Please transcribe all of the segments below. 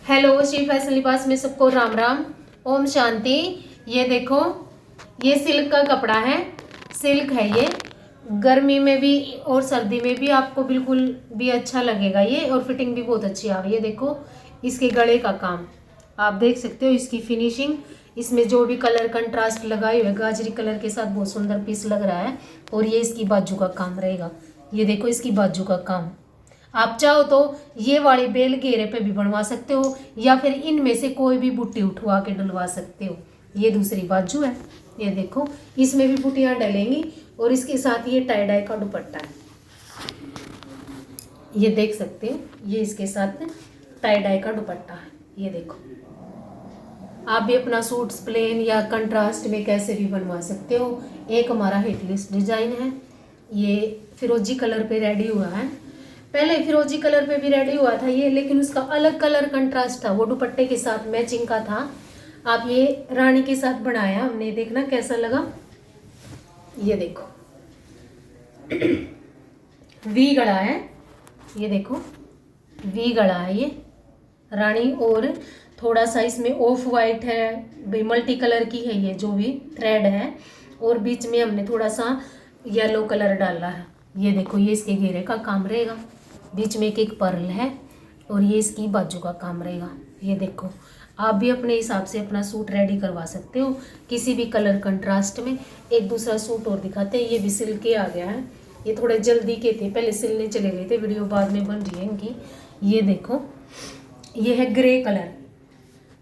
Hello, Shri fashion लिबास में सबको राम राम, ओम शांति। ये देखो, ये सिल्क का कपड़ा है, सिल्क है ये। गर्मी में भी और सर्दी में भी आपको बिल्कुल भी अच्छा लगेगा ये, और फिटिंग भी बहुत अच्छी आ रही है। देखो इसके गले का काम आप देख सकते हो, इसकी फिनिशिंग, इसमें जो भी कलर कंट्रास्ट लगाए हुए गाजरी कलर के साथ बहुत सुंदर पीस लग रहा है। और ये इसकी बाजू का काम रहेगा। ये देखो इसकी बाजू का काम, आप चाहो तो ये वाले बेल घेरे पे भी बनवा सकते हो, या फिर इनमें से कोई भी बुट्टी उठवा के डलवा सकते हो। ये दूसरी बाजू है, ये देखो इसमें भी बुट्टियां डलेंगी। और इसके साथ ये टाई डाई का दुपट्टा है, ये देख सकते हो, ये इसके साथ टाई डाई का दुपट्टा है। ये देखो आप भी अपना सूट प्लेन या कंट्रास्ट में कैसे भी बनवा सकते हो। एक हमारा हिटलिस्ट डिजाइन है, ये फिरोजी कलर पे रेडी हुआ है। पहले फिरोजी कलर पे भी रेडी हुआ था ये, लेकिन उसका अलग कलर कंट्रास्ट था, वो दुपट्टे के साथ मैचिंग का था। आप ये रानी के साथ बनाया हमने, देखना कैसा लगा। ये देखो वी गला है, ये देखो वी गला है ये रानी, और थोड़ा सा इसमें ऑफ वाइट है, मल्टी कलर की है ये जो भी थ्रेड है, और बीच में हमने थोड़ा सा येलो कलर डाला है। ये देखो ये इसके घेरे का काम रहेगा, बीच में एक पर्ल है, और ये इसकी बाजू का काम रहेगा। ये देखो आप भी अपने हिसाब से अपना सूट रेडी करवा सकते हो किसी भी कलर कंट्रास्ट में। एक दूसरा सूट और दिखाते हैं, ये भी सिल के आ गया है। ये थोड़े जल्दी के थे, पहले सिलने चले गए थे, वीडियो बाद में बन रही है इनकी। ये देखो ये है ग्रे कलर,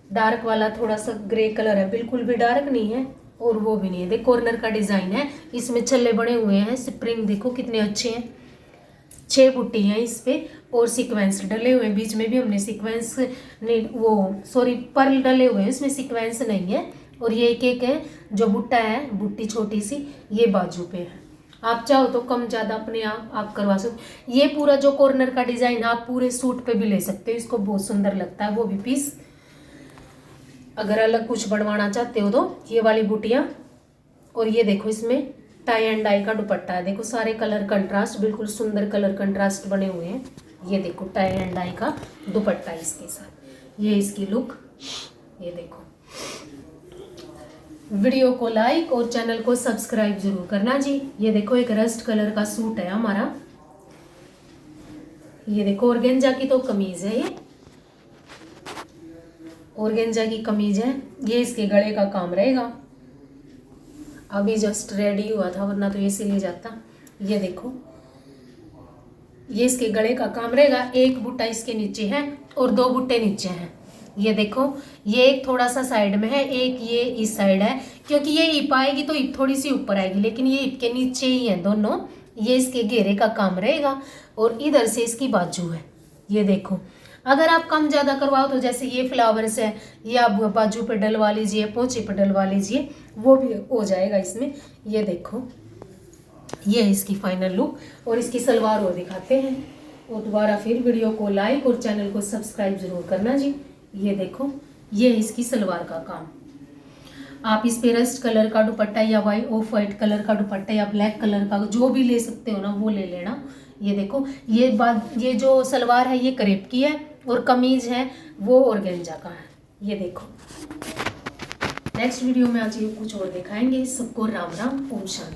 डार्क वाला थोड़ा सा ग्रे कलर है, बिल्कुल भी डार्क नहीं है और वो भी नहीं है। देख कॉर्नर का डिजाइन है, इसमें छल्ले बने हुए हैं, स्प्रिंग देखो कितने अच्छे हैं, 6 बुट्टी हैं इस पे, और सीक्वेंस डले हुए हैं। बीच में भी हमने सीक्वेंस पर्ल डले हुए हैं, इसमें सीक्वेंस नहीं है। और ये एक एक है जो बुट्टा है, बुट्टी छोटी सी, ये बाजू पे है। आप चाहो तो कम ज़्यादा अपने आप करवा सकते। ये पूरा जो कॉर्नर का डिजाइन आप पूरे सूट पे भी ले सकते हो, इसको बहुत सुंदर लगता है वो भी पीस। अगर अलग कुछ बनवाना चाहते हो तो ये वाली बुटियाँ, और ये देखो इसमें टाई एंड डाई का दुपट्टा है। देखो सारे कलर कंट्रास्ट, बिल्कुल सुंदर कलर कंट्रास्ट बने हुए हैं। ये देखो टाई एंड डाई का दुपट्टा इसके साथ, ये इसकी लुक। ये देखो, वीडियो को लाइक और चैनल को सब्सक्राइब जरूर करना जी। ये देखो एक रस्ट कलर का सूट है हमारा। ये देखो ऑर्गेन्जा की तो कमीज है, ये ऑर्गेन्जा की कमीज है। ये इसके गले का काम रहेगा, अभी जस्ट रेडी हुआ था, वरना तो ये सिल जाता। ये देखो ये इसके गले का काम रहेगा। एक बुट्टा इसके नीचे है और 2 बुट्टे नीचे हैं। ये देखो ये एक थोड़ा सा साइड में है, एक ये इस साइड है, क्योंकि ये हिप आएगी तो हिप थोड़ी सी ऊपर आएगी, लेकिन ये हिप के नीचे ही है दोनों। ये इसके घेरे का काम रहेगा, और इधर से इसकी बाजू है। ये देखो अगर आप कम ज़्यादा करवाओ तो जैसे ये फ्लावर्स है, ये आप बाजू पे डलवा लीजिए, पोंचे पे डलवा लीजिए, वो भी हो जाएगा इसमें। ये देखो ये है इसकी फाइनल लुक, और इसकी सलवार और दिखाते हैं। और दोबारा फिर वीडियो को लाइक और चैनल को सब्सक्राइब जरूर करना जी। ये देखो ये है इसकी सलवार का काम। आप इस पे रस्ट कलर का दुपट्टा या ऑफ वाइट कलर का दुपट्टा या ब्लैक कलर का जो भी ले सकते हो ना, वो ले लेना। ये देखो ये जो सलवार है ये क्रेप की है, और कमीज है वो ऑर्गेन्जा का है। ये देखो नेक्स्ट वीडियो में आज ये कुछ और दिखाएंगे। सबको राम राम, ओम शांति।